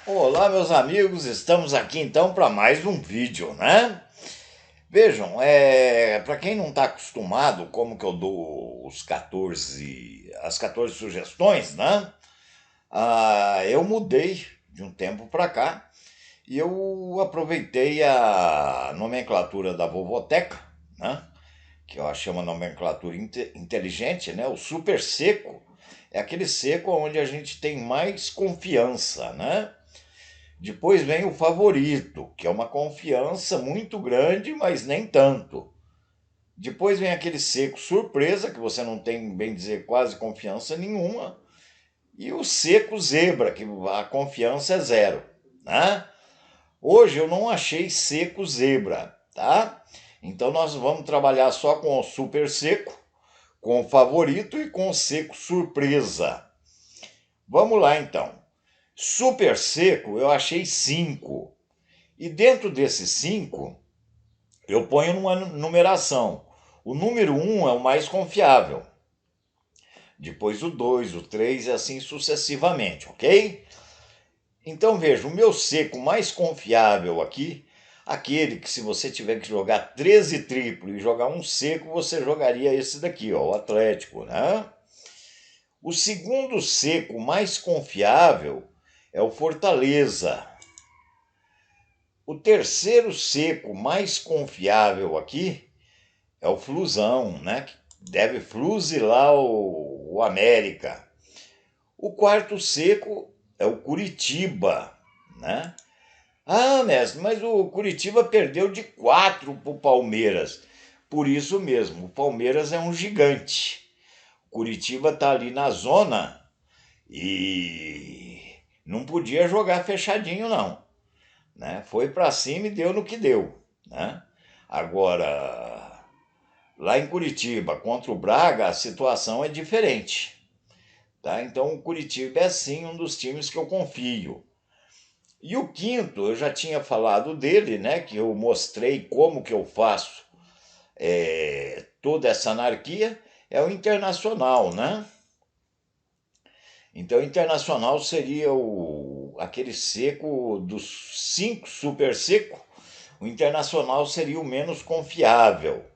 Olá, meus amigos, estamos aqui então para mais um vídeo, né? Vejam, para quem não está acostumado, como que eu dou as 14 sugestões, né? Eu mudei de um tempo para cá e eu aproveitei a nomenclatura da Vovoteca, né? Que eu achei uma nomenclatura inteligente, né? O super seco é aquele seco onde a gente tem mais confiança, né? Depois vem o favorito, que é uma confiança muito grande, mas nem tanto. Depois vem aquele seco surpresa, que você não tem, bem dizer, quase confiança nenhuma. E o seco zebra, que a confiança é zero. Né? Hoje eu não achei seco zebra, tá? Então nós vamos trabalhar só com o super seco, com o favorito e com o seco surpresa. Vamos lá então. Super seco eu achei 5. E dentro desses 5, eu ponho numa numeração. O número um é o mais confiável. Depois o 2, o 3 e assim sucessivamente, ok? Então veja, o meu seco mais confiável aqui, aquele que se você tiver que jogar 13 triplo e jogar um seco, você jogaria esse daqui, ó, o Atlético, né? O segundo seco mais confiável é o Fortaleza. O terceiro seco mais confiável aqui é o Flusão, né? Que deve fluzilar o América. O quarto seco é o Curitiba, né? Ah, mestre, mas o Curitiba perdeu de 4 para o Palmeiras. Por isso mesmo, o Palmeiras é um gigante. O Curitiba está ali na zona e não podia jogar fechadinho, não. Né? Foi para cima e deu no que deu. Né? Agora, lá em Curitiba, contra o Braga, a situação é diferente. Tá? Então, o Curitiba é sim um dos times que eu confio. E o quinto, eu já tinha falado dele, né? Que eu mostrei como que eu faço toda essa anarquia, é o Internacional, né? Então, o Internacional seria aquele seco dos 5 super seco, o Internacional seria o menos confiável.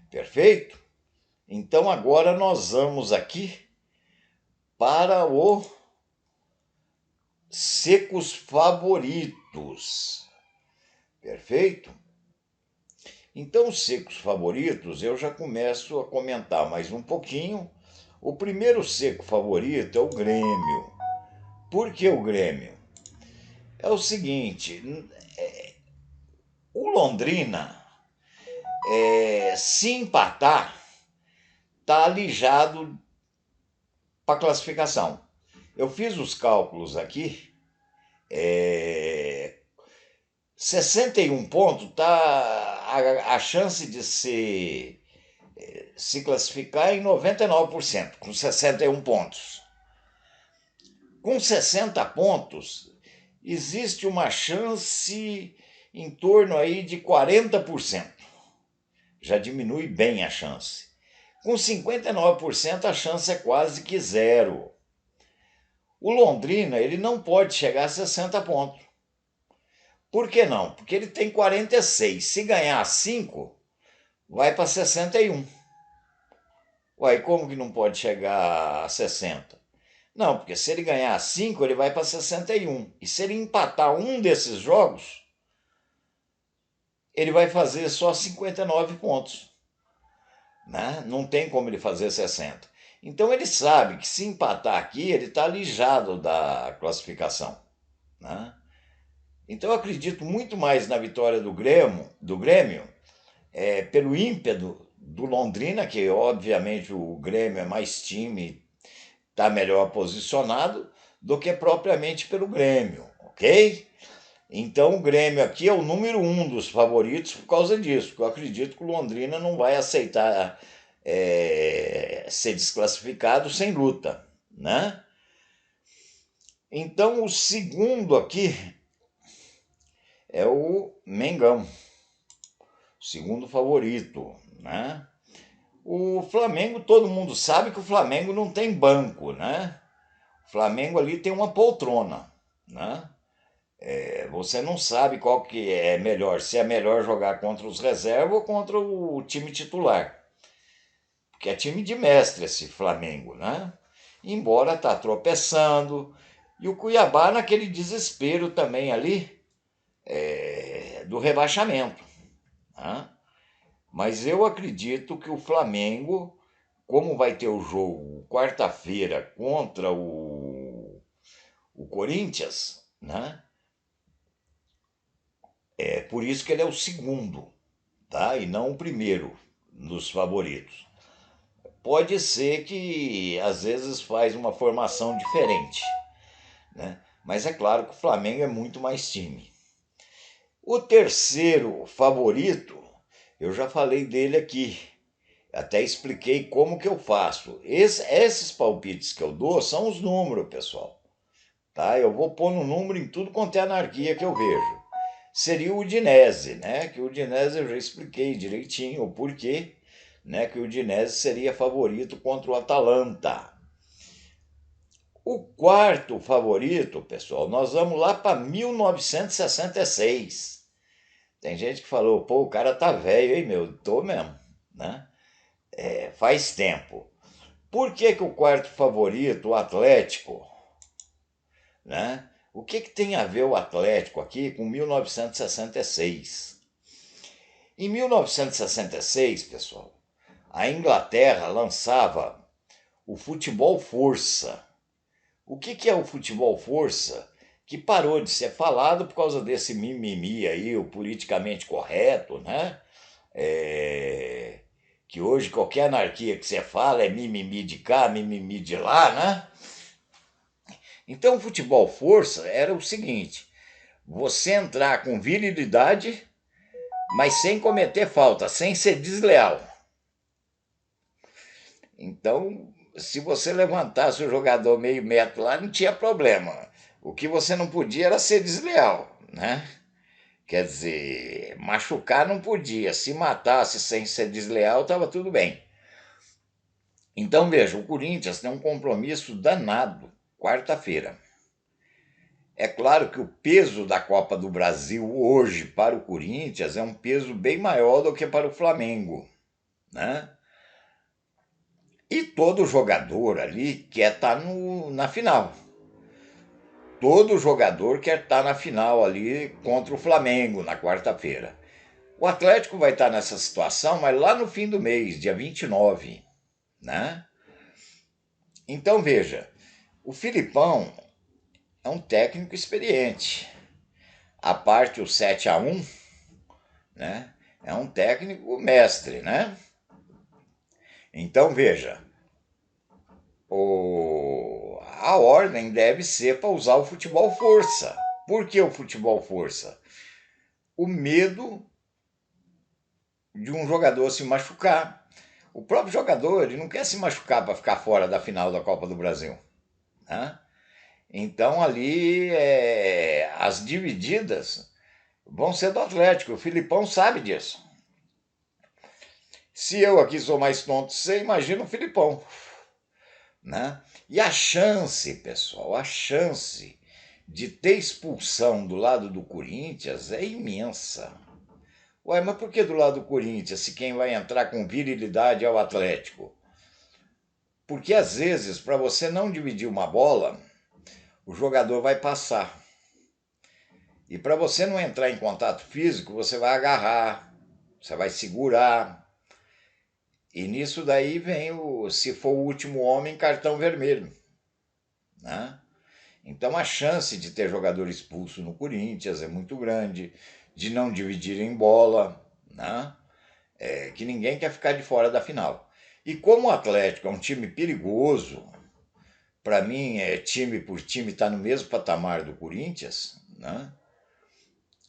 Perfeito? Então, agora nós vamos aqui para o secos favoritos. Perfeito? Então, os secos favoritos eu já começo a comentar mais um pouquinho. O primeiro seco favorito é o Grêmio. Por que o Grêmio? É o seguinte: o Londrina, se empatar, está alijado para classificação. Eu fiz os cálculos aqui. 61 pontos, tá a chance de se classificar em 99%, com 61 pontos. Com 60 pontos, existe uma chance em torno aí de 40%. Já diminui bem a chance. Com 59%, a chance é quase que zero. O Londrina, ele não pode chegar a 60 pontos. Por que não? Porque ele tem 46. Se ganhar 5, vai para 61. Uai, como que não pode chegar a 60? Não, porque se ele ganhar 5, ele vai para 61. E se ele empatar um desses jogos, ele vai fazer só 59 pontos. Né? Não tem como ele fazer 60. Então ele sabe que se empatar aqui, ele está alijado da classificação. Né? Então eu acredito muito mais na vitória do Grêmio pelo ímpeto do Londrina, que obviamente o Grêmio é mais time, está melhor posicionado, do que propriamente pelo Grêmio, ok? Então o Grêmio aqui é o número um dos favoritos por causa disso, porque eu acredito que o Londrina não vai aceitar ser desclassificado sem luta, né? Então o segundo aqui é o Mengão, segundo favorito, né? O Flamengo, todo mundo sabe que o Flamengo não tem banco, né? O Flamengo ali tem uma poltrona, né? Você não sabe qual que é melhor, se é melhor jogar contra os reservas ou contra o time titular. Porque é time de mestre esse Flamengo, né? Embora tá tropeçando. E o Cuiabá naquele desespero também ali do rebaixamento. Né? Mas eu acredito que o Flamengo, como vai ter o jogo quarta-feira contra o Corinthians, né? É por isso que ele é o segundo, tá? E não o primeiro dos favoritos. Pode ser que às vezes faz uma formação diferente, né? Mas é claro que o Flamengo é muito mais time. O terceiro favorito, eu já falei dele aqui. Até expliquei como que eu faço. Esses palpites que eu dou são os números, pessoal. Tá? Eu vou pôr no número em tudo quanto é anarquia que eu vejo. Seria o Udinese, né? Que o Udinese eu já expliquei direitinho o porquê, né? Que o Udinese seria favorito contra o Atalanta. O quarto favorito, pessoal, nós vamos lá para 1966. Tem gente que falou, pô, o cara tá velho, hein, meu? Tô mesmo, né? Faz tempo. Por que, que o quarto favorito, o Atlético, né? O que, que tem a ver o Atlético aqui com 1966? Em 1966, pessoal, a Inglaterra lançava o futebol força. O que, que é o futebol força? Que parou de ser falado por causa desse mimimi aí, o politicamente correto, né? Que hoje qualquer anarquia que você fala é mimimi de cá, mimimi de lá, né? Então o futebol força era o seguinte: você entrar com virilidade, mas sem cometer falta, sem ser desleal. Então, se você levantasse o jogador meio metro lá, não tinha problema. O que você não podia era ser desleal, né? Quer dizer, machucar não podia. Se matasse sem ser desleal, estava tudo bem. Então, veja, o Corinthians tem um compromisso danado, quarta-feira. É claro que o peso da Copa do Brasil hoje para o Corinthians é um peso bem maior do que para o Flamengo, né? E todo jogador ali quer estar na final. Todo jogador quer estar na final ali contra o Flamengo na quarta-feira. O Atlético vai estar nessa situação, mas lá no fim do mês, dia 29, né? Então veja, o Filipão é um técnico experiente. A parte o 7-1, né? É um técnico mestre, né? Então veja, a ordem deve ser para usar o futebol força. Por que o futebol força? O medo de um jogador se machucar. O próprio jogador ele não quer se machucar para ficar fora da final da Copa do Brasil, né? Então ali as divididas vão ser do Atlético. O Filipão sabe disso. Se eu aqui sou mais tonto, você imagina o Filipão, né? E a chance, pessoal, a chance de ter expulsão do lado do Corinthians é imensa. Ué, mas por que do lado do Corinthians, se quem vai entrar com virilidade é o Atlético? Porque às vezes, para você não dividir uma bola, o jogador vai passar. E para você não entrar em contato físico, você vai agarrar, você vai segurar. E nisso daí vem se for o último homem, cartão vermelho, né? Então a chance de ter jogador expulso no Corinthians é muito grande, de não dividir em bola, né? Que ninguém quer ficar de fora da final. E como o Atlético é um time perigoso, para mim time por time está no mesmo patamar do Corinthians, né?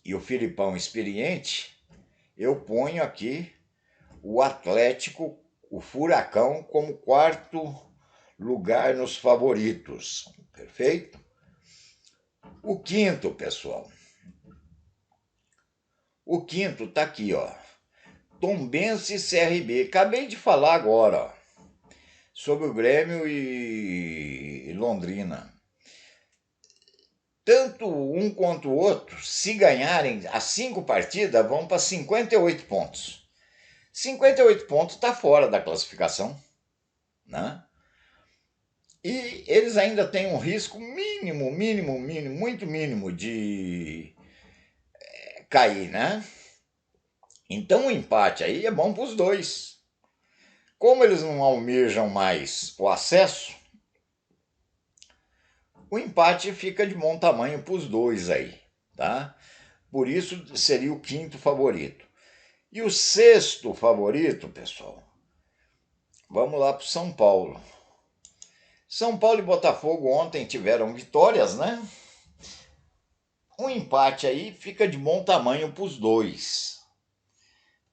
E o Filipão experiente, eu ponho aqui o Atlético, o Furacão, como quarto lugar nos favoritos. Perfeito? O quinto, pessoal. O quinto tá aqui, ó. Tombense e CRB. Acabei de falar agora, ó, sobre o Grêmio e Londrina. Tanto um um contra o outro, se ganharem as 5 partidas, vão para 58 pontos. 58 pontos está fora da classificação, né? E eles ainda têm um risco mínimo, muito mínimo de cair, né? Então o empate aí é bom para os dois. Como eles não almejam mais o acesso, o empate fica de bom tamanho para os dois aí, tá? Por isso seria o quinto favorito. E o sexto favorito, pessoal, vamos lá para o São Paulo. São Paulo e Botafogo ontem tiveram vitórias, né? Um empate aí fica de bom tamanho para os dois.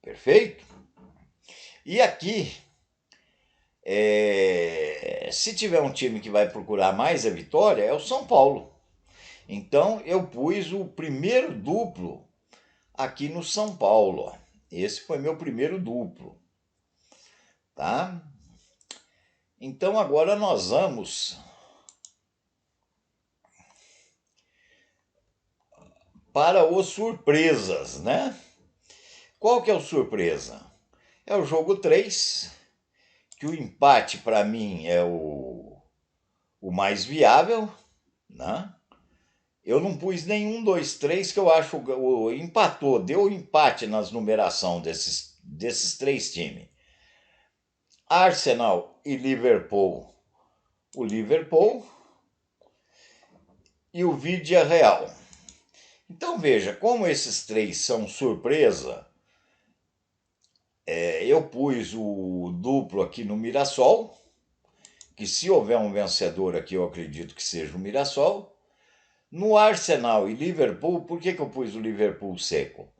Perfeito? E aqui, se tiver um time que vai procurar mais a vitória, é o São Paulo. Então eu pus o primeiro duplo aqui no São Paulo. Esse foi meu primeiro duplo, tá? Então agora nós vamos para os surpresas, né? Qual que é o surpresa? É o jogo 3, que o empate para mim é o mais viável, né? Eu não pus nenhum, 2, 3, que eu acho o empatou, deu empate nas numeração desses 3 times. Arsenal e Liverpool, o Liverpool e o Villarreal. Então veja, como esses 3 são surpresa, eu pus o duplo aqui no Mirassol, que se houver um vencedor aqui eu acredito que seja o Mirassol. No Arsenal e Liverpool, por que eu pus o Liverpool seco?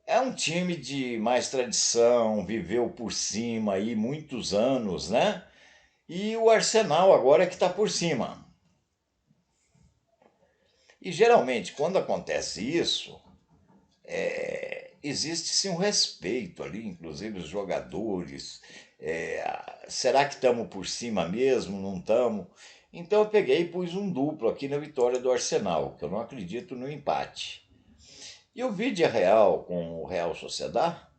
É um time de mais tradição, viveu por cima aí muitos anos, né? E o Arsenal agora é que está por cima. E geralmente, quando acontece isso, existe sim um respeito ali, inclusive os jogadores. Será que estamos por cima mesmo? Não estamos? Então eu peguei e pus um duplo aqui na vitória do Arsenal, que eu não acredito no empate. E o Villarreal com o Real Sociedad,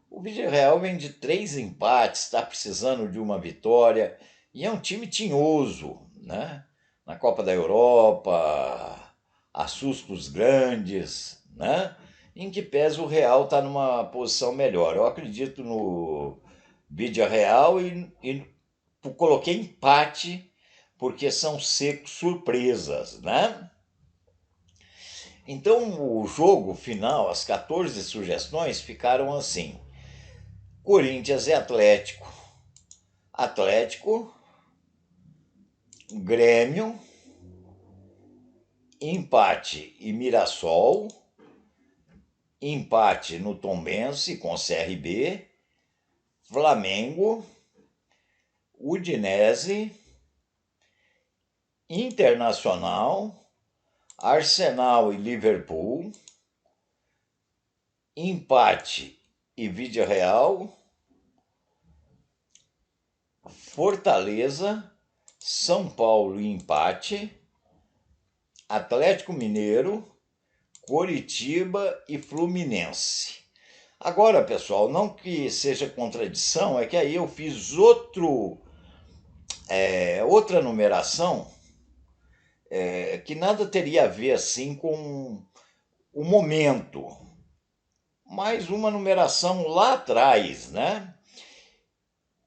o Villarreal vem de 3 empates, está precisando de uma vitória, e é um time tinhoso, né? Na Copa da Europa, assusta os grandes, né? Em que pese o Real está numa posição melhor. Eu acredito no Villarreal e coloquei empate porque são secos surpresas, né? Então o jogo final, as 14 sugestões ficaram assim: Corinthians e Atlético, Atlético, Grêmio, empate e Mirassol, empate no Tombense com CRB, Flamengo, Udinese, Internacional, Arsenal e Liverpool, empate e Villarreal, Fortaleza, São Paulo e empate, Atlético Mineiro, Coritiba e Fluminense. Agora, pessoal, não que seja contradição, é que aí eu fiz outra numeração que nada teria a ver assim com o momento, mas uma numeração lá atrás, né?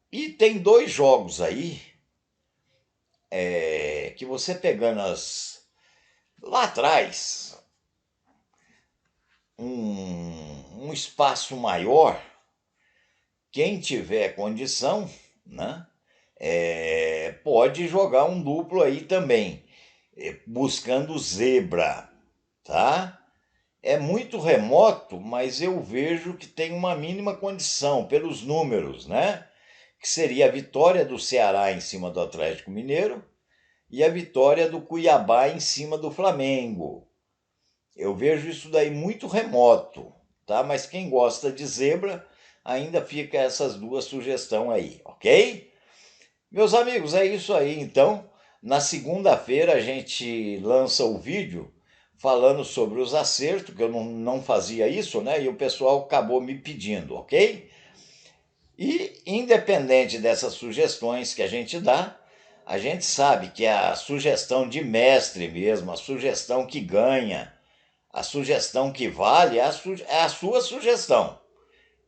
E tem 2 jogos aí que você pegando lá atrás, um espaço maior, quem tiver condição, né? Pode jogar um duplo aí também, buscando zebra, tá? É muito remoto, mas eu vejo que tem uma mínima condição pelos números, né? Que seria a vitória do Ceará em cima do Atlético Mineiro e a vitória do Cuiabá em cima do Flamengo. Eu vejo isso daí muito remoto, tá? Mas quem gosta de zebra, ainda fica essas 2 sugestões aí, ok? Meus amigos, é isso aí então. Na segunda-feira a gente lança o vídeo falando sobre os acertos, que eu não fazia isso, né? E o pessoal acabou me pedindo, ok? E independente dessas sugestões que a gente dá, a gente sabe que a sugestão de mestre mesmo, a sugestão que ganha, a sugestão que vale é a sua sugestão.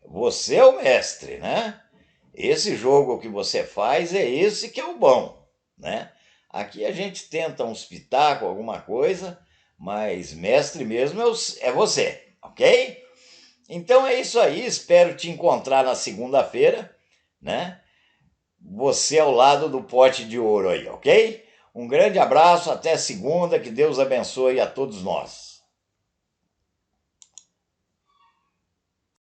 Você é o mestre, né? Esse jogo que você faz é esse que é o bom, né? Aqui a gente tenta um espetáculo, alguma coisa, mas mestre mesmo é você, ok? Então é isso aí, espero te encontrar na segunda-feira, né? Você ao lado do pote de ouro aí, ok? Um grande abraço, até segunda, que Deus abençoe a todos nós.